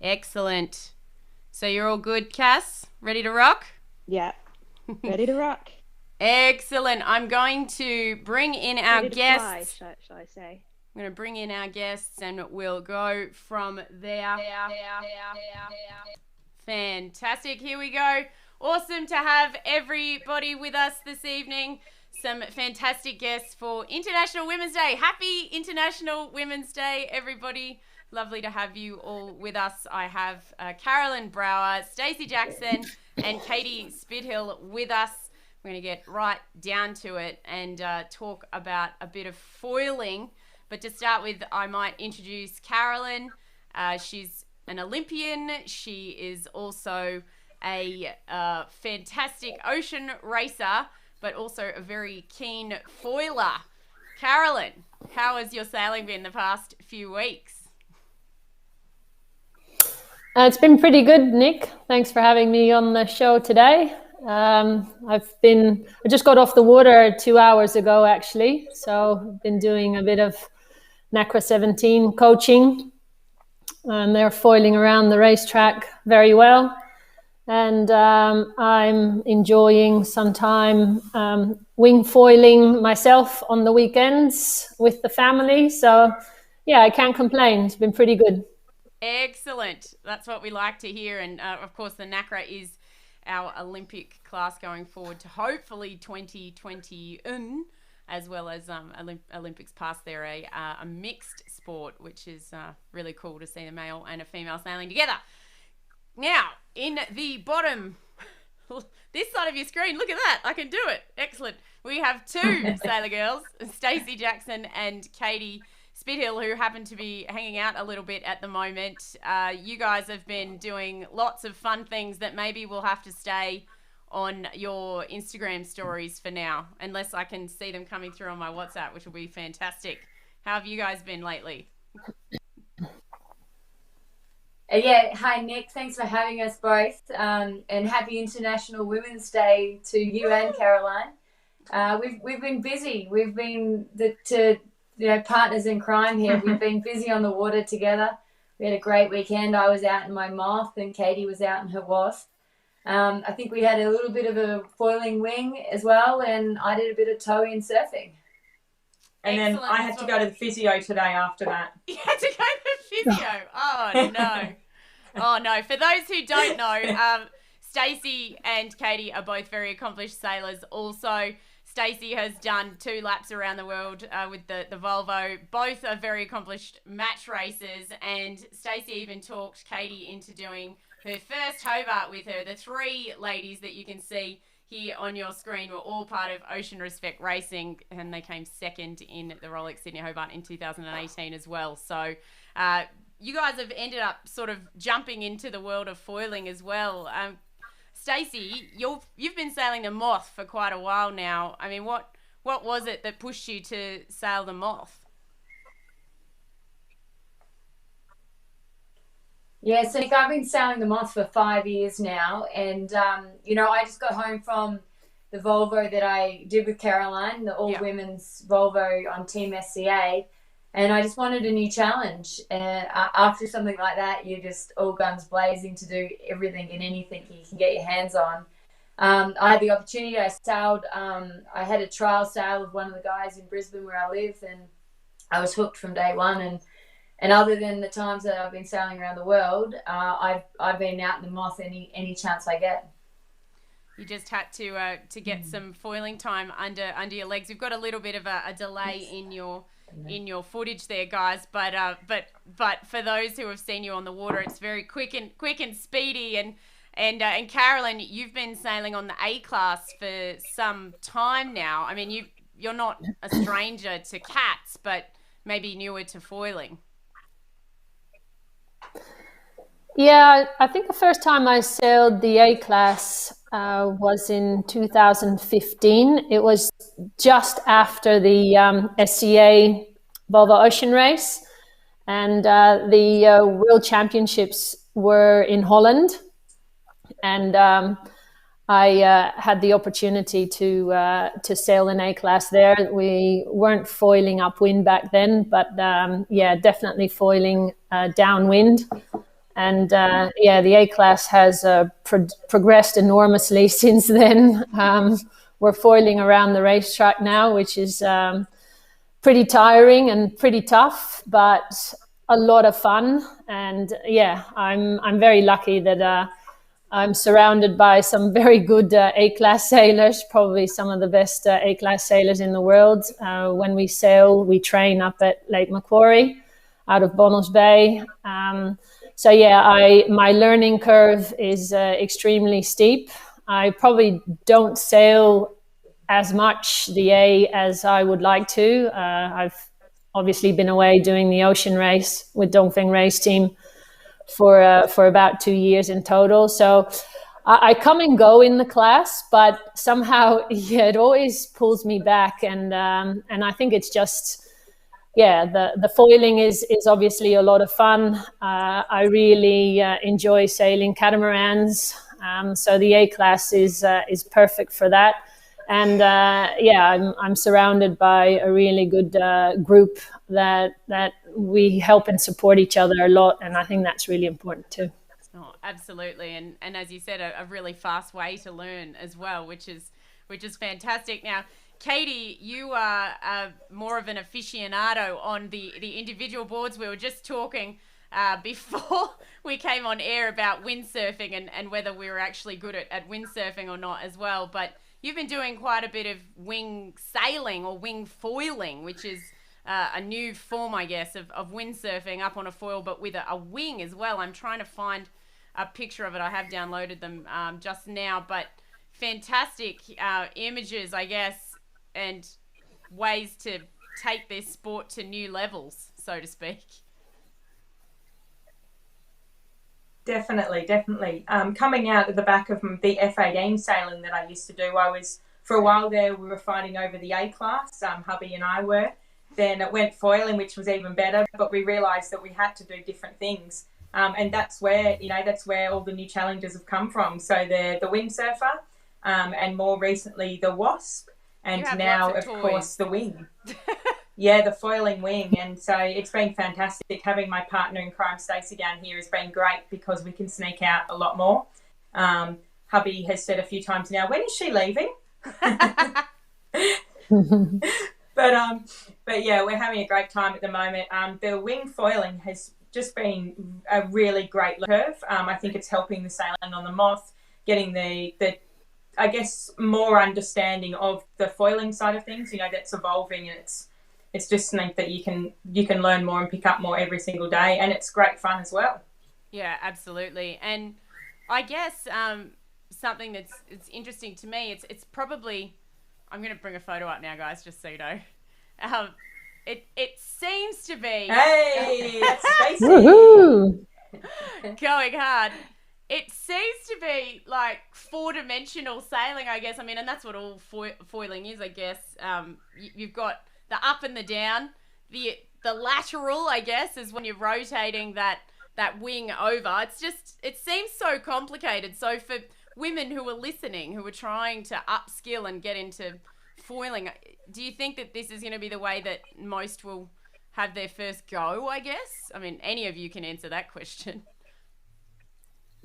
Excellent. So you're all good, Cass? Ready to rock? Yeah, ready to rock. Excellent. I'm going to bring in our Ready to guests. fly, shall I say? I'm going to bring in our guests and we'll go from there. Fantastic. Here we go. Awesome to have everybody with us this evening. Some fantastic guests for International Women's Day. Happy International Women's Day, everybody. Lovely to have you all with us. I have Carolyn Brower, Stacey Jackson, and Katie Spithill with us. We're going to get right down to it and talk about a bit of foiling. But to start with, I might introduce Carolyn. She's an Olympian. She is also a fantastic ocean racer, but also a keen foiler. Carolyn, how has your sailing been the past few weeks? It's been pretty good, Nick. Thanks for having me on the show today. I just got off the water 2 hours ago, actually. So I've been doing a bit of NACRA 17 coaching, and they're foiling around the racetrack very well. And I'm enjoying some time wing foiling myself on the weekends with the family. So yeah, I can't complain. It's been pretty good. Excellent. That's what we like to hear. And of course, the NACRA is our Olympic class going forward to hopefully 2020, as well as Olympics past. They're a mixed sport, which is really cool to see a male and a female sailing together. Now, in the bottom, this side of your screen, look at that. I can do it. Excellent. We have two sailor girls, Stacey Jackson and Katie Spithill, who happen to be hanging out a little bit at the moment. You guys have been doing lots of fun things that maybe will have to stay on your Instagram stories for now, unless I can see them coming through on my WhatsApp, which will be fantastic. How have you guys been lately? Yeah, hi Nick, thanks for having us both, and happy International Women's Day to you and Caroline. We've been busy. We've been partners in crime here. We've been busy on the water together. We had a great weekend. I was out in my Moth and Katie was out in her Wasp. I think we had a little bit of a foiling wing as well, and I did a bit of towing and surfing. And then I had to go to the physio today after that. You had to go to the physio? Oh, no. Oh, no. For those who don't know, Stacey and Katie are both very accomplished sailors. Also, Stacey has done 2 laps around the world with the Volvo. Both are very accomplished match racers. And Stacey even talked Katie into doing her first Hobart with her. The 3 ladies that you can see here on your screen were all part of Ocean Respect Racing, and they came second in the Rolex Sydney Hobart in 2018 as well. So you guys have ended up sort of jumping into the world of foiling as well. Stacey, you've been sailing the Moth for quite a while now. I mean, what was it that pushed you to sail the Moth? Yeah, so Nick, I've been sailing the Moth for 5 years now, and I just got home from the Volvo that I did with Caroline, the all-women's Volvo on Team SCA, and I just wanted a new challenge. And after something like that, you're just all guns blazing to do everything and anything you can get your hands on. I had the opportunity. I sailed. I had a trial sail with one of the guys in Brisbane where I live, and I was hooked from day one. And other than the times that I've been sailing around the world, I've been out in the Moth any chance I get. You just had to get some foiling time under your legs. We've got a little bit of a delay in your footage there, guys. But for those who have seen you on the water, it's very quick and speedy. And Carolyn, you've been sailing on the A class for some time now. I mean, you're not a stranger to cats, but maybe newer to foiling. Yeah, I think the first time I sailed the A class was in 2015. It was just after the SCA Volvo Ocean Race, and the World Championships were in Holland, and I had the opportunity to sail an A class there. We weren't foiling upwind back then, but definitely foiling downwind. And yeah, the A class has progressed enormously since then. We're foiling around the racetrack now, which is pretty tiring and pretty tough, but a lot of fun. And yeah, I'm very lucky that I'm surrounded by some very good A-class sailors, probably some of the best A-class sailors in the world. When we sail, we train up at Lake Macquarie out of Bonnells Bay. So yeah, my learning curve is extremely steep. I probably don't sail as much the A as I would like to. I've obviously been away doing the ocean race with Dongfeng Race Team for about 2 years in total. So I come and go in the class, but somehow yeah, it always pulls me back. And I think it's just, yeah, the foiling is obviously a lot of fun. I really enjoy sailing catamarans. So the A class is perfect for that. And yeah, I'm surrounded by a really good group that we help and support each other a lot, and I think that's really important too. Oh, absolutely, and as you said, a really fast way to learn as well, which is fantastic. Now, Katie, you are more of an aficionado on the individual boards. We were just talking before we came on air about windsurfing and whether we were actually good at windsurfing or not as well, but you've been doing quite a bit of wing sailing or wing foiling, which is a new form, I guess, of windsurfing up on a foil, but with a wing as well. I'm trying to find a picture of it. I have downloaded them just now, but fantastic images, I guess, and ways to take this sport to new levels, so to speak. Definitely. Coming out of the back of the F-18 sailing that I used to do, for a while there, we were fighting over the A class, hubby and I were. Then it went foiling, which was even better, but we realised that we had to do different things. And that's where all the new challenges have come from. So the windsurfer, and more recently the wasp, and now, of course, the wing. Yeah, the foiling wing. And so it's been fantastic. Having my partner in crime, Stacey, down here has been great because we can sneak out a lot more. Hubby has said a few times now, when is she leaving? But yeah, we're having a great time at the moment. The wing foiling has just been a really great curve. I think it's helping the sailing on the Moth, getting the I guess more understanding of the foiling side of things. You know, that's evolving, and it's just something that you can learn more and pick up more every single day, and it's great fun as well. Yeah, absolutely. And I guess something it's interesting to me, it's probably, I'm going to bring a photo up now, guys, just so you know. It seems to be... Hey, that's Stacey. Woohoo! Going hard. It seems to be like 4-dimensional sailing, I guess. I mean, and that's what all foiling is, I guess. You've got the up and the down. The lateral, I guess, is when you're rotating that wing over. It seems so complicated. So for women who are listening, who are trying to upskill and get into foiling, do you think that this is going to be the way that most will have their first go, I guess? I mean, any of you can answer that question.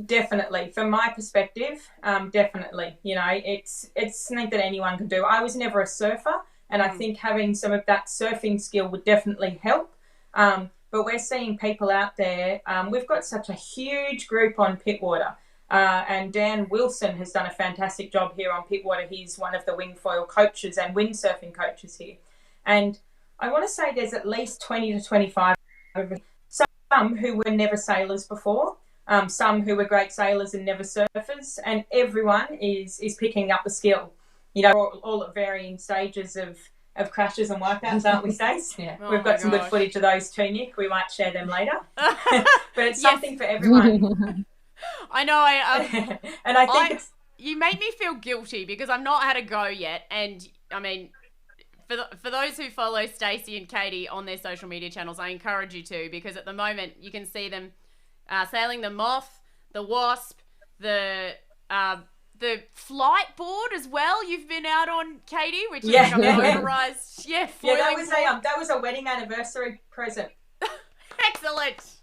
Definitely. From my perspective, definitely. You know, it's something that anyone can do. I was never a surfer, and I think having some of that surfing skill would definitely help. But we're seeing people out there. We've got such a huge group on Pittwater, and Dan Wilson has done a fantastic job here on Pittwater. He's one of the wingfoil coaches and windsurfing coaches here. And I want to say there's at least 20 to 25 of some who were never sailors before. Some who were great sailors and never surfers, and everyone is picking up the skill. You know, all at varying stages of crashes and wipeouts, aren't we, Stace? Yeah. We've got some good footage of those too, Nick. We might share them later. But it's something for everyone. I know. And I think you make me feel guilty because I've not had a go yet, and I mean, for those who follow Stacey and Katie on their social media channels, I encourage you to, because at the moment you can see them sailing the Moth, the Wasp, the flight board as well. You've been out on, Katie, which is like a motorized, that was a wedding anniversary present. Excellent.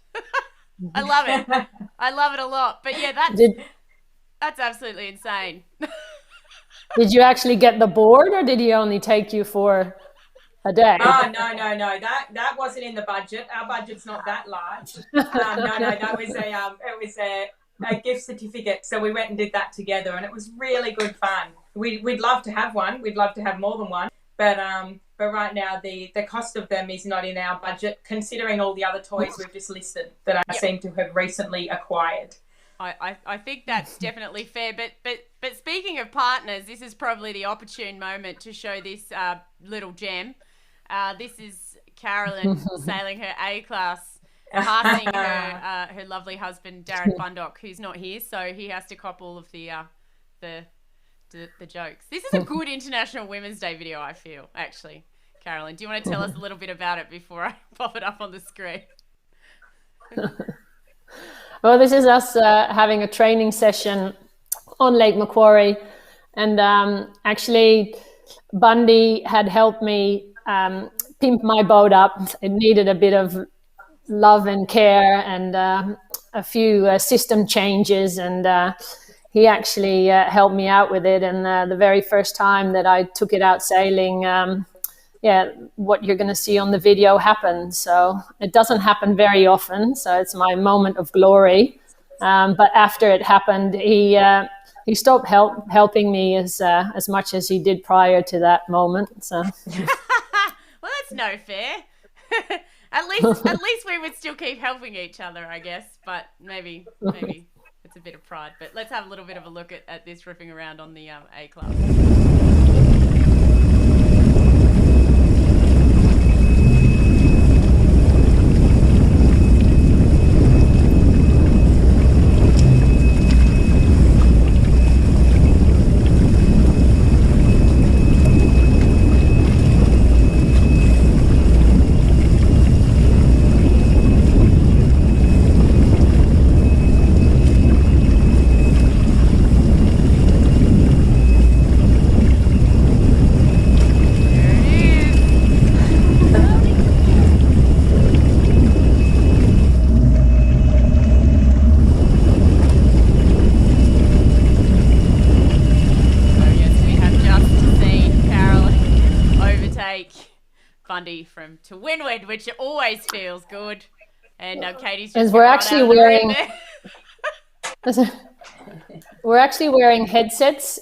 I love it. I love it a lot. But yeah, that's absolutely insane. Did you actually get the board, or did he only take you for a day? Oh, no. That wasn't in the budget. Our budget's not that large. No, that was it was a gift certificate. So we went and did that together, and it was really good fun. We'd love to have one. We'd love to have more than one. But right now the cost of them is not in our budget, considering all the other toys we've just listed that I seem to have recently acquired. I think that's definitely fair. But speaking of partners, this is probably the opportune moment to show this little gem. This is Carolyn sailing her A class, passing her lovely husband Darren Bundock, who's not here, so he has to cop all of the jokes. This is a good International Women's Day video, I feel, actually. Carolyn, do you want to tell us a little bit about it before I pop it up on the screen? Well, this is us having a training session on Lake Macquarie, and actually Bundy had helped me pimp my boat up. It needed a bit of love and care and a few system changes, and he actually helped me out with it. And the very first time that I took it out sailing, what you're going to see on the video happened. So it doesn't happen very often, so it's my moment of glory. But after it happened, he stopped helping me as much as he did prior to that moment. So well, that's no fair. at least we would still keep helping each other, I guess. But maybe it's a bit of pride. But let's have a little bit of a look at this riffing around on the A class. From to windward, which always feels good. And Katie's just we're actually wearing we're actually wearing headsets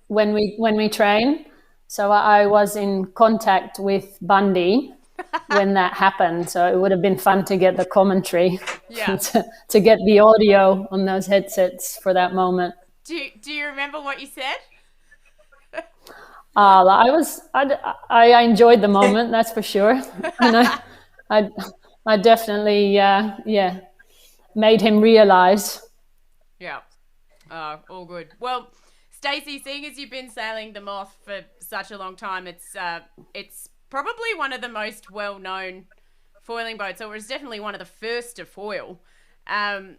when we train. So I was in contact with Bundy when that happened. So it would have been fun to get the commentary, to get the audio on those headsets for that moment. Do you remember what you said? I enjoyed the moment, that's for sure. And I definitely made him realize. Yeah. All good. Well, Stacey, seeing as you've been sailing the Moth for such a long time, it's probably one of the most well-known foiling boats, or it's definitely one of the first to foil. I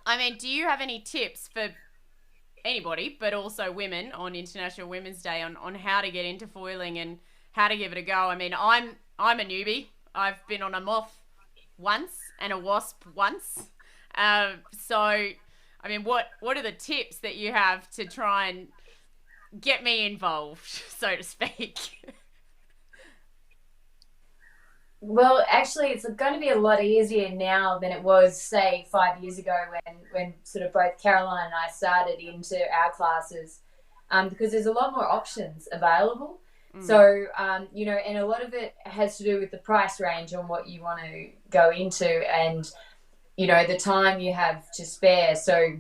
mean, do you have any tips for anybody, but also women, on International Women's Day on how to get into foiling and how to give it a go? I mean, I'm a newbie. I've been on a Moth once and a Wasp once. So, I mean, what are the tips that you have to try and get me involved, so to speak? Well, actually, it's going to be a lot easier now than it was, say, 5 years ago when sort of both Caroline and I started into our classes, because there's a lot more options available. So, and a lot of it has to do with the price range on what you want to go into and, the time you have to spare. So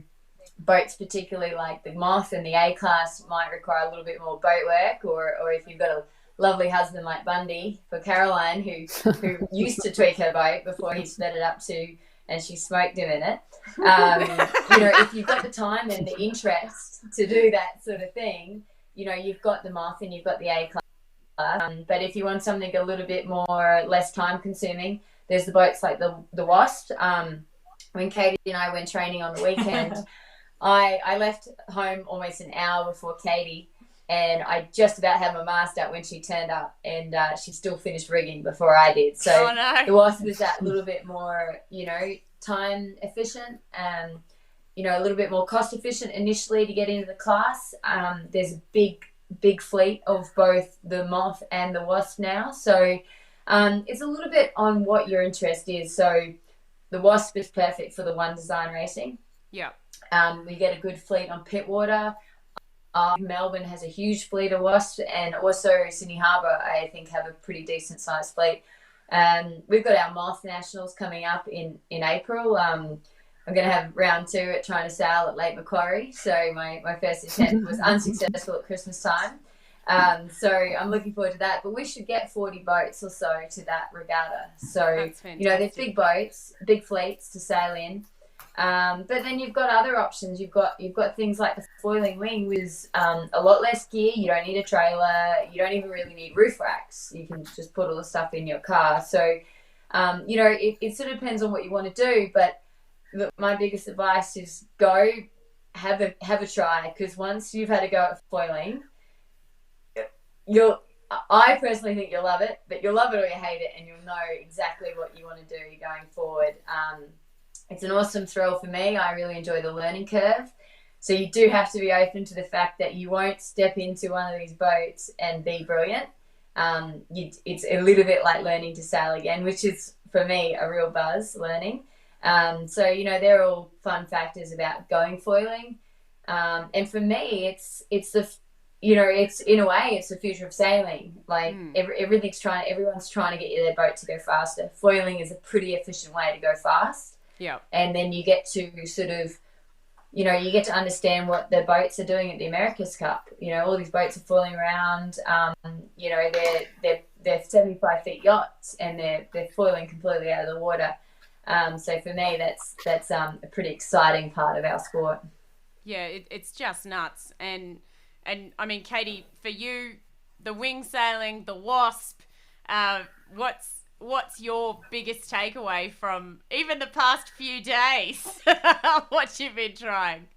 boats, particularly like the Moth and the A-class, might require a little bit more boat work, or if you've got a lovely husband like Bundy, for Caroline, who used to tweak her boat before he sped it up and she smoked him in it. If you've got the time and the interest to do that sort of thing, you've got the Moth and you've got the A-class. But if you want something a little bit less time consuming, there's the boats like the Wasp. When Katie and I went training on the weekend, I left home almost an hour before Katie, and I just about had my mast up when she turned up, and she still finished rigging before I did. So the wasp was that little bit more, time efficient and, a little bit more cost efficient initially to get into the class. There's a big fleet of both the Moth and the Wasp now. So it's a little bit on what your interest is. So the Wasp is perfect for the one design racing. Yeah. We get a good fleet on Pittwater. Melbourne has a huge fleet of Wasps, and also Sydney Harbour, I think, have a pretty decent sized fleet. We've got our Moth Nationals coming up in April. I'm going to have round 2 at trying to sail at Lake Macquarie. So my first attempt was unsuccessful at Christmas time. So I'm looking forward to that. But we should get 40 boats or so to that regatta. So, there's big boats, big fleets to sail in. But then you've got other options. You've got things like the foiling wing with a lot less gear. You don't need a trailer. You don't even really need roof racks. You can just put all the stuff in your car. So, it sort of depends on what you want to do. But my biggest advice is go have a try, because once you've had a go at foiling, I personally think you'll love it, but you'll love it or you hate it, and you'll know exactly what you want to do going forward. It's an awesome thrill for me. I really enjoy the learning curve. So you do have to be open to the fact that you won't step into one of these boats and be brilliant. It's a little bit like learning to sail again, which is, for me, a real buzz learning. So, they're all fun factors about going foiling. And for me, it's in a way, it's the future of sailing. Like everyone's trying to get their boat to go faster. Foiling is a pretty efficient way to go fast. Yeah. And then you get to sort of, you get to understand what the boats are doing at the America's Cup. All these boats are foiling around. They're 75 feet yachts, and they're foiling completely out of the water. So for me, that's a pretty exciting part of our sport. Yeah, it's just nuts. And I mean, Katie, for you, the wing sailing, the Wasp, what's your biggest takeaway from even the past few days? What you've been trying?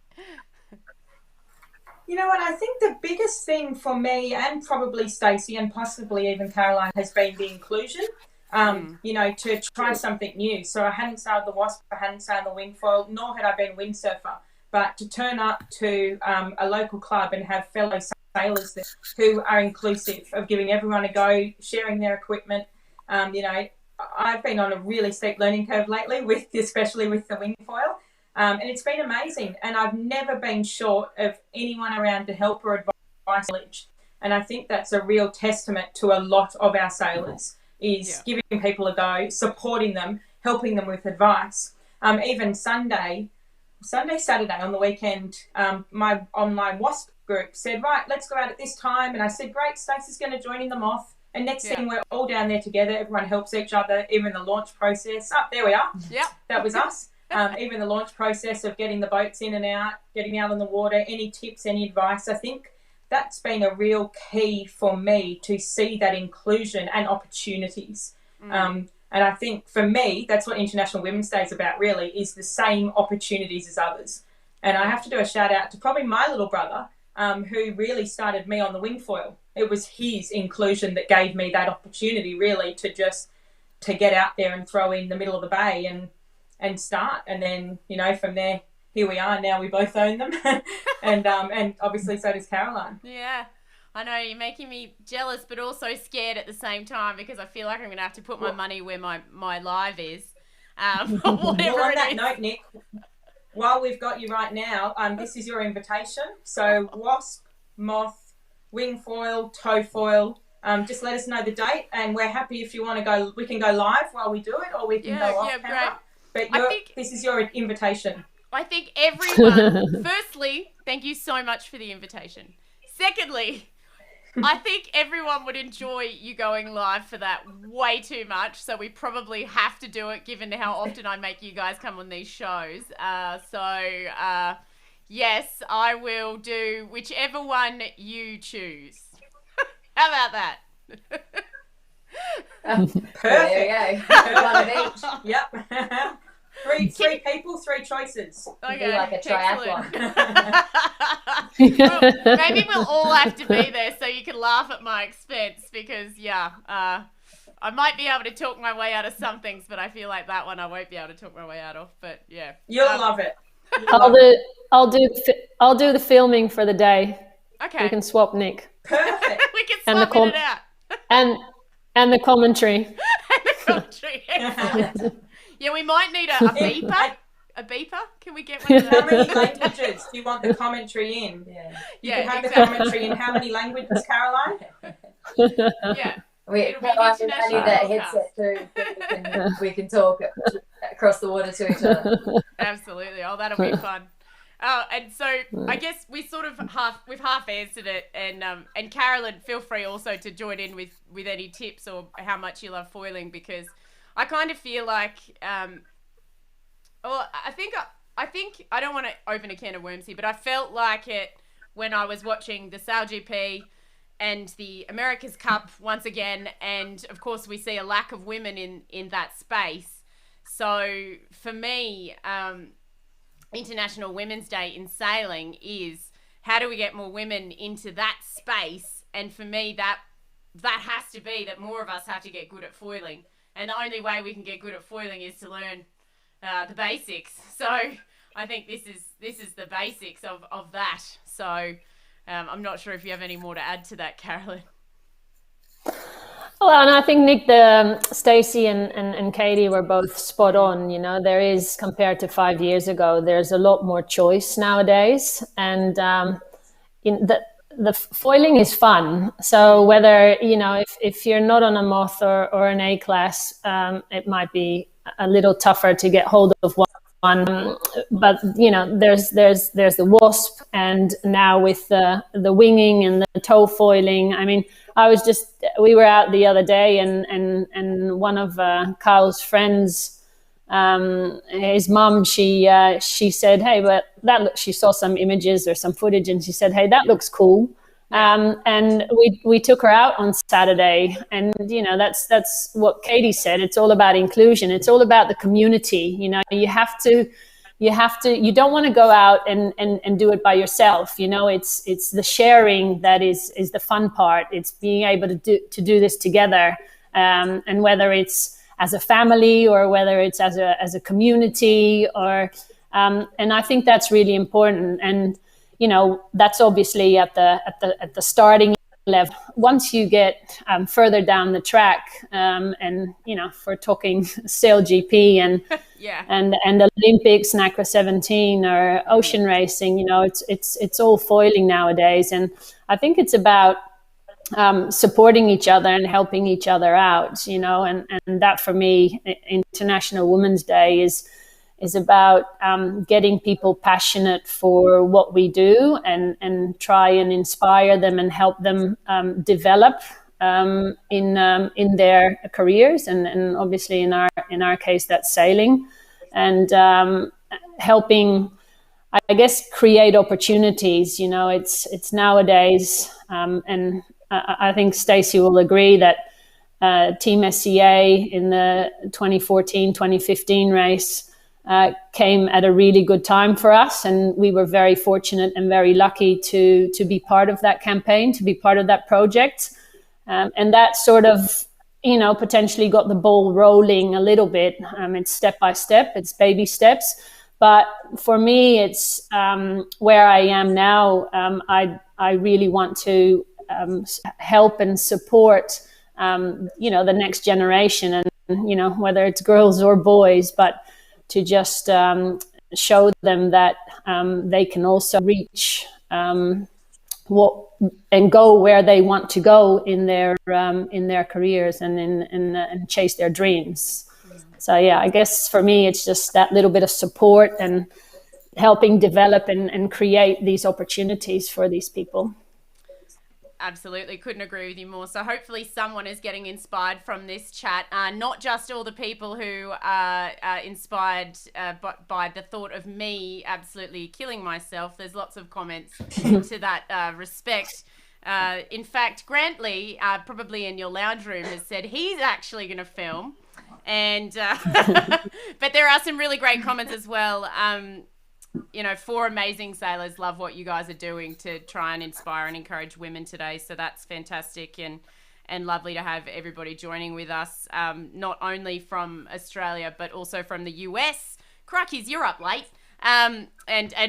You know what? I think the biggest thing for me, and probably Stacey, and possibly even Caroline, has been the inclusion. To try something new. So I hadn't sailed the Wasp, I hadn't sailed the wingfoil, nor had I been a windsurfer. But to turn up to a local club and have fellow sailors there who are inclusive of giving everyone a go, sharing their equipment. I've been on a really steep learning curve lately, especially with the wingfoil, and it's been amazing. And I've never been short of anyone around to help or advise. And I think that's a real testament to a lot of our sailors, is giving people a go, supporting them, helping them with advice. Even Saturday, on the weekend, my online Wasp group said, right, let's go out at this time. And I said, great, Stacey's going to join in the Moth. And next thing, we're all down there together. Everyone helps each other, even the launch process. There we are. Yeah, that was us. Even the launch process of getting the boats in and out, getting out on the water, any tips, any advice. I think that's been a real key for me to see that inclusion and opportunities. And I think for me, that's what International Women's Day is about, really, is the same opportunities as others. And I have to do a shout out to probably my little brother, who really started me on the wingfoil. It was his inclusion that gave me that opportunity, really, to get out there and throw in the middle of the bay and start. And then, from there, here we are. Now we both own them. and obviously so does Caroline. Yeah. I know, you're making me jealous, but also scared at the same time, because I feel like I'm going to have to put my money where my live is. Whatever well, on that is. note, Nick, while we've got you right now, this is your invitation. So Wasp, Moth, wingfoil, towfoil, just let us know the date, and we're happy if you want to go. We can go live while we do it, or we can go off camera. But this is your invitation. I think everyone, firstly, thank you so much for the invitation. Secondly, I think everyone would enjoy you going live for that way too much, so we probably have to do it, given how often I make you guys come on these shows. Yes, I will do whichever one you choose. How about that? Perfect. There you go. One of each. Yep. Three people, three choices. Okay, Be like a triathlon. Well, maybe we'll all have to be there so you can laugh at my expense because, I might be able to talk my way out of some things, but I feel like that one I won't be able to talk my way out of. But yeah, You'll love it. I'll do the filming for the day. Okay, We can swap, Nick. Perfect. we can And the swap it out. And the commentary. The country. Excellent. Yeah, we might need a beeper. A beeper? Can we get one of How those? many languages do you want the commentary in? Yeah. You can have exactly. the commentary in how many languages, Caroline? Yeah. We It'll be I international need that podcast. headset too. We can talk across the water to each other. Absolutely. Oh, that'll be fun. And so I guess we sort of we've half answered it, and Carolyn, feel free also to join in with any tips or how much you love foiling, because I kind of feel like, I think I don't want to open a can of worms here, but I felt like it when I was watching the Sail GP and the America's Cup once again, and of course we see a lack of women in that space. So for me, International Women's Day in sailing is how do we get more women into that space? And for me, that has to be that more of us have to get good at foiling. And the only way we can get good at foiling is to learn the basics. So I think this is the basics of that. So I'm not sure if you have any more to add to that, Carolyn. Well, and I think, Nick, Stacey and Katie were both spot on. You know, there is, compared to 5 years ago, there's a lot more choice nowadays. And the foiling is fun. So whether, if you're not on a Moth or an A class, it might be a little tougher to get hold of one. But there's the Wasp, and now with the winging and the tow foiling. I mean, we were out the other day, and one of Kyle's friends, his mum, she said, hey, but she saw some images or some footage, and she said, hey, that looks cool. And we took her out on Saturday, and that's what Katie said. It's all about inclusion. It's all about the community. You don't want to go out and do it by yourself. It's the sharing that is the fun part. It's being able to do this together, and whether it's as a family or whether it's as a community, or and I think that's really important. And that's obviously at the starting level. Once you get further down the track, and if we're talking Sail GP and Olympics, NACRA 17 or ocean racing, it's all foiling nowadays. And I think it's about supporting each other and helping each other out, and that for me, International Women's Day is about getting people passionate for what we do, and try and inspire them and help them develop in their careers, and obviously in our case that's sailing, and helping, I guess, create opportunities. It's nowadays, and I think Stacey will agree that Team SCA in the 2014-2015 race came at a really good time for us, and we were very fortunate and very lucky to be part of that campaign, to be part of that project, and that sort of potentially got the ball rolling a little bit. It's step by step, it's baby steps, but for me it's where I am now. I really want to help and support the next generation, and whether it's girls or boys, but to just show them that they can also reach and go where they want to go in their careers, and chase their dreams. So I guess for me it's just that little bit of support and helping develop and create these opportunities for these people. Absolutely. Couldn't agree with you more. So hopefully someone is getting inspired from this chat. Not just all the people who are inspired by the thought of me absolutely killing myself. There's lots of comments to that respect. In fact, Grantley, probably in your lounge room, has said he's actually going to film And but there are some really great comments as well. You know, 4 amazing sailors love what you guys are doing to try and inspire and encourage women today. So that's fantastic and lovely to have everybody joining with us, not only from Australia, but also from the US. Crikey's, you're up late. And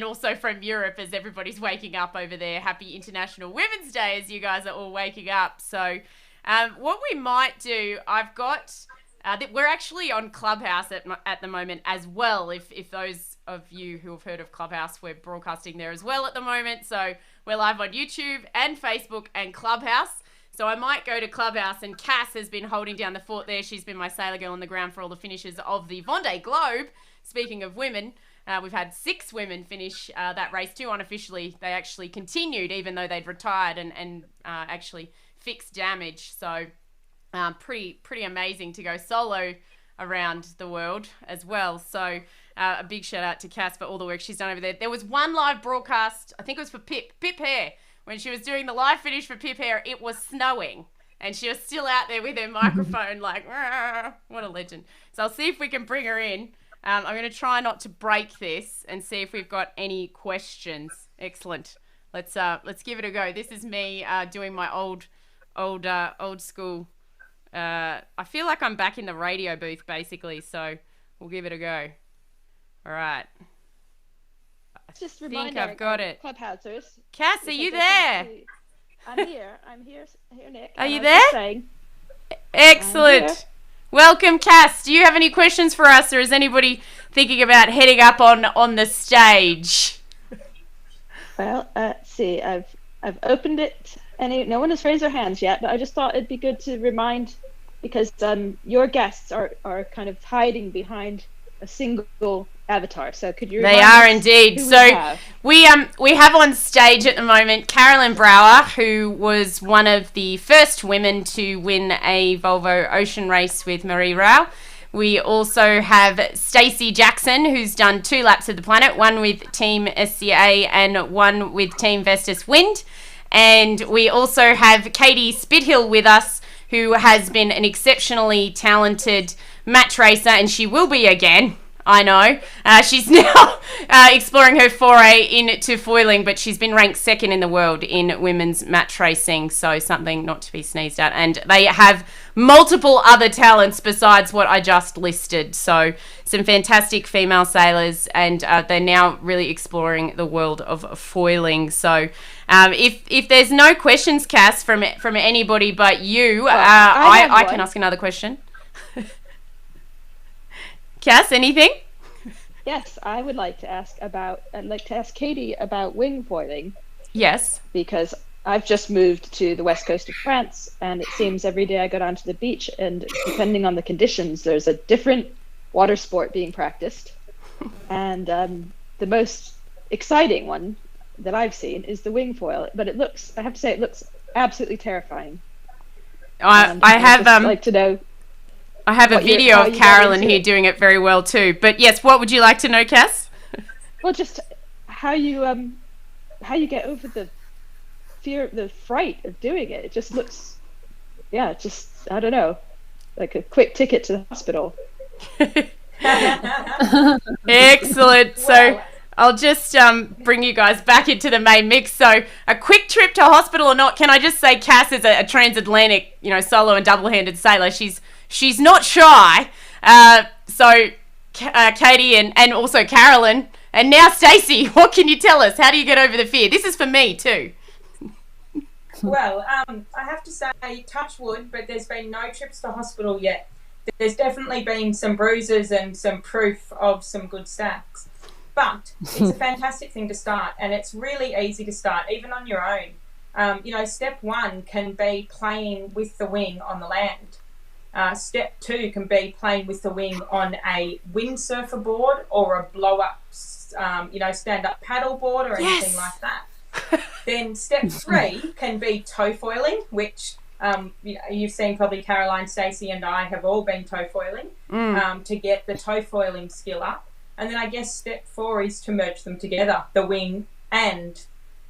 also from Europe as everybody's waking up over there. Happy International Women's Day as you guys are all waking up. So what we might do, I've got... we're actually on Clubhouse at the moment as well. If those of you who have heard of Clubhouse, we're broadcasting there as well at the moment. So we're live on YouTube and Facebook and Clubhouse. So I might go to Clubhouse, and Cass has been holding down the fort there. She's been my sailor girl on the ground for all the finishes of the Vendée Globe. Speaking of women, we've had 6 women finish that race too. Unofficially, they actually continued even though they'd retired and actually fixed damage. So pretty amazing to go solo around the world as well. So a big shout out to Cass for all the work she's done over there. There was one live broadcast, I think it was for Pip Hare. When she was doing the live finish for Pip Hare, it was snowing. And she was still out there with her microphone like, what a legend. So I'll see if we can bring her in. I'm going to try not to break this and see if we've got any questions. Excellent. Let's give it a go. This is me doing my old school. I feel like I'm back in the radio booth basically, so we'll give it a go. All right. Just I remind think I've got it. Clubhousers. Cass, are you there? I'm here, Nick. Are you and I was just there? saying, Excellent. I'm here. Welcome, Cass. Do you have any questions for us, or is anybody thinking about heading up on the stage? Well, let's see. I've opened it. No one has raised their hands yet, but I just thought it'd be good to remind, because your guests are kind of hiding behind a single avatar. So could you? They are indeed. So we have on stage at the moment Carolyn Brower, who was one of the first women to win a Volvo ocean race with Marie Rao. We also have Stacey Jackson, who's done 2 laps of the planet, one with Team SCA and one with Team Vestas Wind. And we also have Katie Spithill with us, who has been an exceptionally talented match racer, and she will be again. I know. She's now exploring her foray into foiling, but she's been ranked 2nd in the world in women's match racing, so something not to be sneezed at. And they have multiple other talents besides what I just listed. So some fantastic female sailors, and they're now really exploring the world of foiling. So if there's no questions, Cass, from anybody but you, I can ask another question. Cass, anything? Yes, I would like to ask Katie about wing foiling. Yes. Because I've just moved to the west coast of France, and it seems every day I go down to the beach, and depending on the conditions, there's a different water sport being practiced. And the most exciting one that I've seen is the wing foil, but I have to say, it looks absolutely terrifying. I have like to know. I have a video of Carolyn here doing it very well too. But yes, what would you like to know, Cass? Well, just how you get over the fear, the fright of doing it. It just looks, I don't know, like a quick ticket to the hospital. Excellent. So I'll just bring you guys back into the main mix. So a quick trip to hospital or not, can I just say Cass is a transatlantic, solo and double-handed sailor. She's not shy. So Katie and also Carolyn and now Stacey, what can you tell us? How do you get over the fear? This is for me too. Well, I have to say, touch wood, but there's been no trips to hospital yet. There's definitely been some bruises and some proof of some good stacks. But it's a fantastic thing to start, and it's really easy to start, even on your own. Step 1 can be playing with the wing on the land. Step 2 can be playing with the wing on a windsurfer board or a blow-up, stand-up paddle board or anything like that. Then step 3 can be toe foiling, which you've seen probably Caroline, Stacey and I have all been toe foiling to get the toe foiling skill up. And then I guess step 4 is to merge them together, the wing and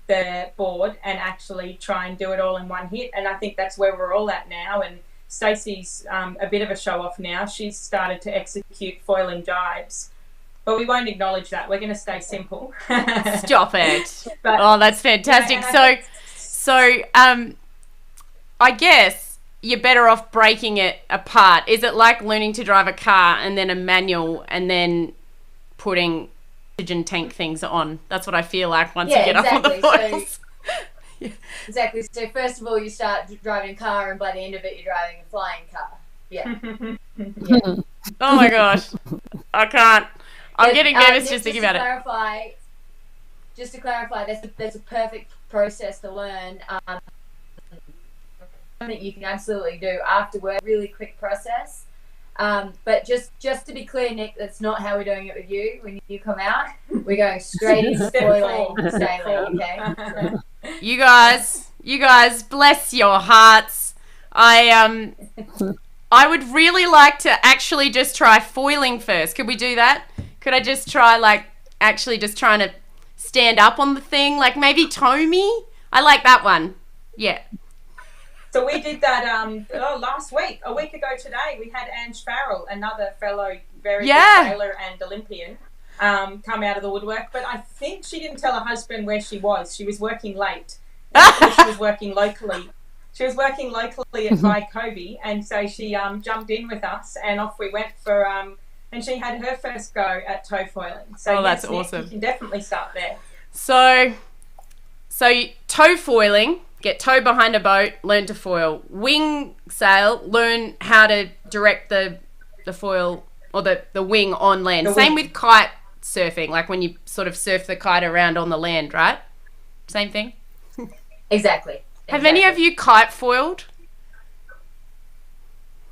the board, and actually try and do it all in one hit. And I think that's where we're all at now. And Stacey's a bit of a show-off now. She's started to execute foiling jibes. But we won't acknowledge that. We're going to stay simple. Stop it. But, oh, that's fantastic. I guess you're better off breaking it apart. Is it like learning to drive a car and then a manual and then putting oxygen tank things on? That's what I feel like once you get up on the foils. Exactly. So first of all, you start driving a car, and by the end of it, you're driving a flying car. Yeah. Oh my gosh. I can't. I'm getting nervous just thinking about it. Just to clarify, that's a perfect process to learn. Something you can absolutely do after work. Really quick process. But just to be clear, Nick, that's not how we're doing it with you. When you come out, we're going straight into foiling sailing. Okay. You guys, bless your hearts. I would really like to actually just try foiling first. Could we do that? Could I just try actually just trying to stand up on the thing, like maybe tow me? I like that one. Yeah. So we did that last week, a week ago today. We had Ange Farrell, another fellow very good sailor and Olympian, come out of the woodwork. But I think she didn't tell her husband where she was. She was working late. She was working locally. She was working locally at Covey, and so she jumped in with us, and off we went for and she had her first go at tow foiling. So that's awesome. You can definitely start there. So tow foiling. Get towed behind a boat, learn to foil. Wing sail, learn how to direct the foil or the wing on land. Same with kite surfing, like when you sort of surf the kite around on the land, right? Same thing? Exactly. Have any of you kite foiled?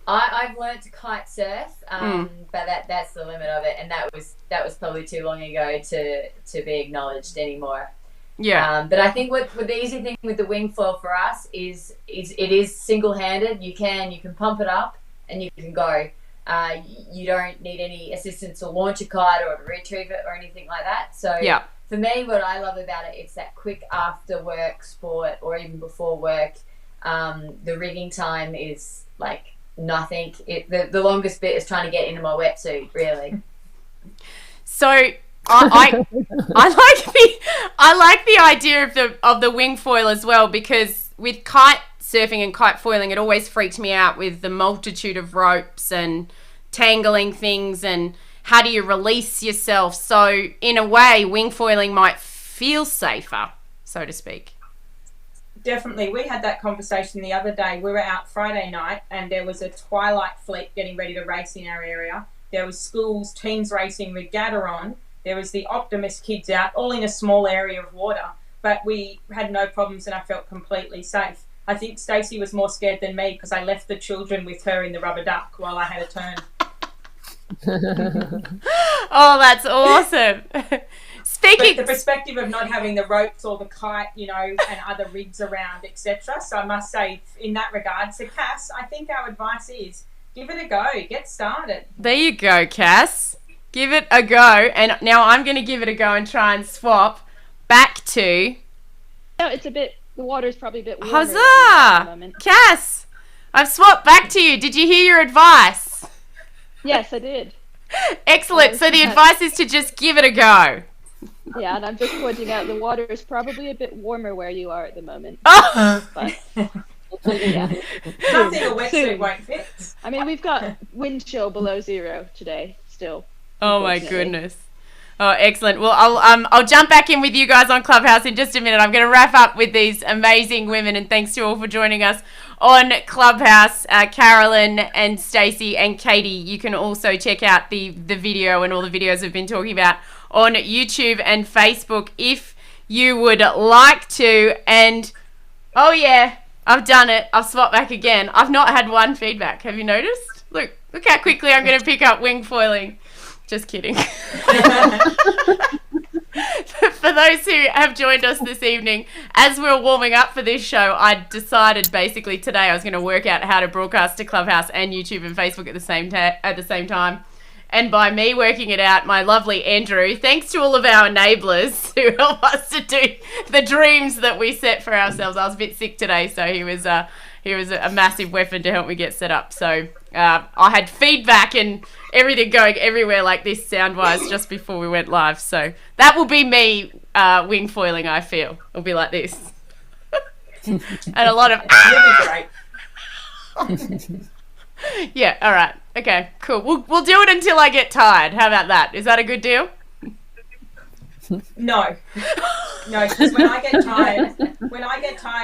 I've learned to kite surf, but that's the limit of it, and that was probably too long ago to be acknowledged anymore. Yeah. But I think what the easy thing with the wing foil for us is it is single-handed. You can pump it up and you can go. You don't need any assistance to launch a kite or to retrieve it or anything like that. So for me, what I love about it, it's that quick after-work sport or even before work. The rigging time is like nothing. The longest bit is trying to get into my wetsuit, really. So I like the idea of the wing foil as well, because with kite surfing and kite foiling, it always freaked me out with the multitude of ropes and tangling things and how do you release yourself. So in a way, wing foiling might feel safer, so to speak. Definitely. We had that conversation the other day. We were out Friday night and there was a twilight fleet getting ready to race in our area. There was schools, teams racing, regatta on. There was the Optimist kids out, all in a small area of water. But we had no problems and I felt completely safe. I think Stacey was more scared than me because I left the children with her in the rubber duck while I had a turn. Oh, that's awesome. Speaking... But the perspective of not having the ropes or the kite, and other rigs around, etc. So I must say, in that regard, so Cass, I think our advice is give it a go. Get started. There you go, Cass. Give it a go. And now I'm going to give it a go and try and swap back to... No, the water's probably a bit warmer. Huzzah! At the moment. Cass, I've swapped back to you. Did you hear your advice? Yes, I did. Excellent. So the advice is to just give it a go. Yeah, and I'm just pointing out the water is probably a bit warmer where you are at the moment. Oh! But, yeah. Nothing a wetsuit won't fit. I mean, we've got wind chill below zero today still. Oh my goodness. Oh, excellent. Well, I'll jump back in with you guys on Clubhouse in just a minute. I'm going to wrap up with these amazing women, and thanks to all for joining us on Clubhouse, Carolyn and Stacey and Katie. You can also check out the video and all the videos we've been talking about on YouTube and Facebook if you would like to. And oh yeah, I've done it. I've swapped back again. I've not had one feedback. Have you noticed? Look how quickly I'm going to pick up wing foiling. Just kidding. For those who have joined us this evening, as we were warming up for this show, I decided basically today I was going to work out how to broadcast to Clubhouse and YouTube and Facebook at the same time. And by me working it out, my lovely Andrew, thanks to all of our enablers who help us to do the dreams that we set for ourselves. I was a bit sick today, so he was he was a massive weapon to help me get set up. So I had feedback and everything going everywhere like this sound-wise just before we went live. So that will be me wing foiling, I feel. It'll be like this. And a lot of... It'll be great. Yeah, all right. Okay, cool. We'll do it until I get tired. How about that? Is that a good deal? No, because when I get tired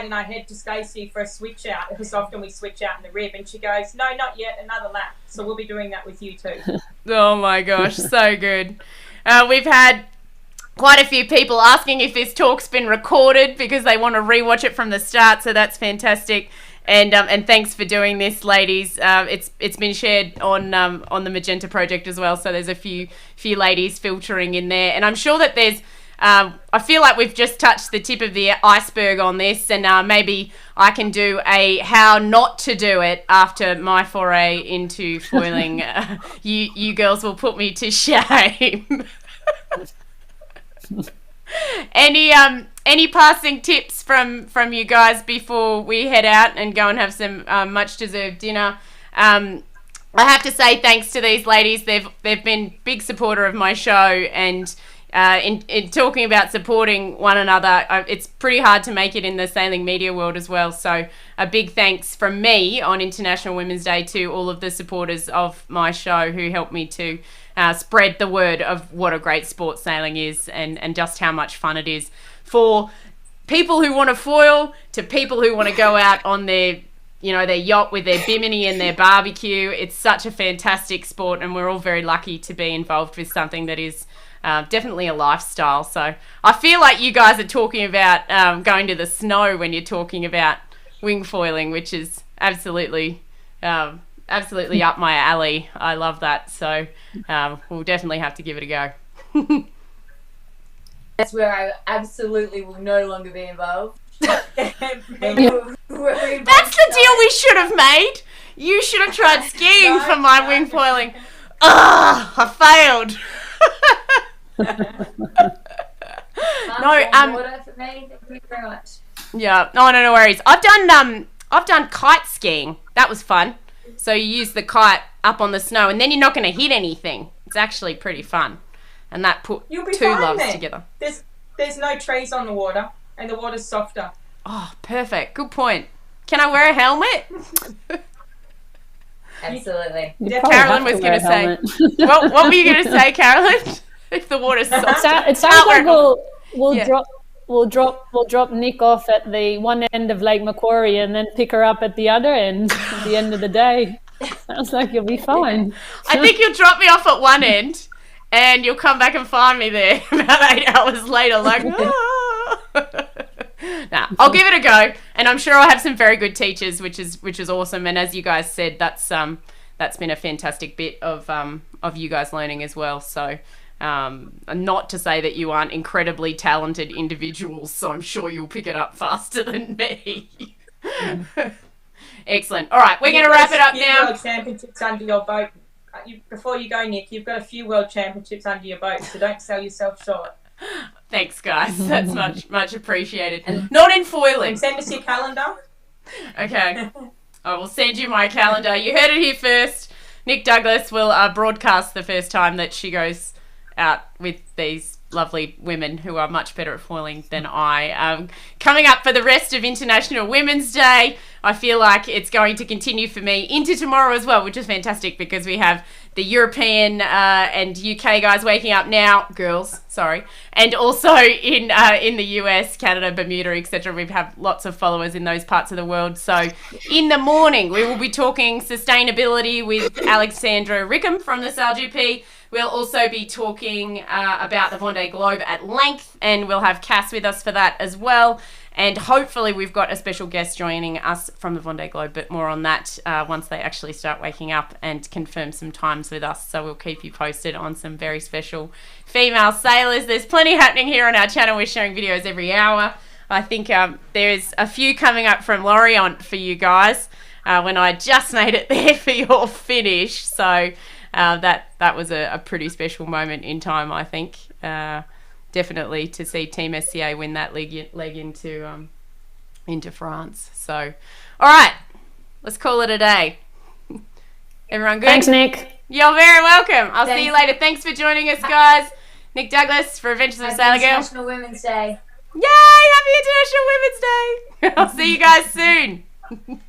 and I head to Stacey for a switch out, because often we switch out in the rib, and she goes, "No, not yet, another lap." So we'll be doing that with you too. Oh my gosh, so good. We've had quite a few people asking if this talk's been recorded because they want to rewatch it from the start, so that's fantastic. And thanks for doing this, ladies. It's been shared on the Magenta Project as well, so there's a few ladies filtering in there, and I'm sure that there's. I feel like we've just touched the tip of the iceberg on this, and maybe I can do a how not to do it after my foray into foiling. You girls will put me to shame. Any passing tips from you guys before we head out and go and have some much deserved dinner? I have to say thanks to these ladies. They've been big supporter of my show, and in talking about supporting one another, it's pretty hard to make it in the sailing media world as well. So a big thanks from me on International Women's Day to all of the supporters of my show who helped me to spread the word of what a great sport sailing is, and just how much fun it is for people who want to foil to people who want to go out on their yacht with their bimini and their barbecue. It's such a fantastic sport, and we're all very lucky to be involved with something that is definitely a lifestyle. So I feel like you guys are talking about going to the snow when you're talking about wing foiling, which is absolutely up my alley. I love that. So we'll definitely have to give it a go. That's where I absolutely will no longer be involved. That's the deal we should have made. You should have tried skiing for my wing foiling. Ugh, I failed. Water for me. Thank you very much. Yeah, no worries. I've done kite skiing. That was fun. So you use the kite up on the snow, and then you're not going to hit anything. It's actually pretty fun, and that put two loves together. There's no trees on the water, and the water's softer. Oh, perfect. Good point. Can I wear a helmet? Absolutely. Carolyn was going to say. What were you going to say, Carolyn? If the water's soft. It sounds like we'll drop Nick off at the one end of Lake Macquarie and then pick her up at the other end at the end of the day. Sounds like you'll be fine. I think you'll drop me off at one end, and you'll come back and find me there about 8 hours later, like. Nah, I'll give it a go, and I'm sure I'll have some very good teachers, which is awesome. And as you guys said, that's been a fantastic bit of you guys learning as well. So, not to say that you aren't incredibly talented individuals, so I'm sure you'll pick it up faster than me. Excellent. All right, we're going to wrap it up now. World Championships under your boat. Before you go, Nick, you've got a few World Championships under your boat, so don't sell yourself short. Thanks, guys. That's much appreciated. Not in foiling. And send us your calendar. Okay. I will send you my calendar. You heard it here first. Nick Douglas will broadcast the first time that she goes out with these lovely women who are much better at foiling than I. Coming up for the rest of International Women's Day, I feel like it's going to continue for me into tomorrow as well, which is fantastic because we have the European and UK guys waking up now, girls, sorry, and also in the US, Canada, Bermuda, etc. We have lots of followers in those parts of the world. So in the morning, we will be talking sustainability with Alexandra Rickham from the SailGP. We'll also be talking about the Vendée Globe at length, and we'll have Cass with us for that as well. And hopefully we've got a special guest joining us from the Vendée Globe, but more on that once they actually start waking up and confirm some times with us. So we'll keep you posted on some very special female sailors. There's plenty happening here on our channel. We're sharing videos every hour. I think there's a few coming up from Lorient for you guys when I just made it there for your finish. So that was a pretty special moment in time, I think. Definitely to see Team SCA win that leg into France. So, all right, let's call it a day. Everyone good? Thanks, Nick. You're very welcome. I'll see Thanks. you later. Thanks for joining us, guys. Nick Douglas for Adventures of a Sailor Girl. International Women's Day. Yay! Happy International Women's Day. I'll see you guys soon. Thanks,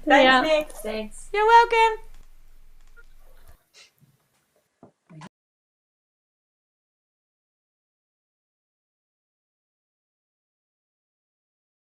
Yeah. Nick. Thanks. You're welcome.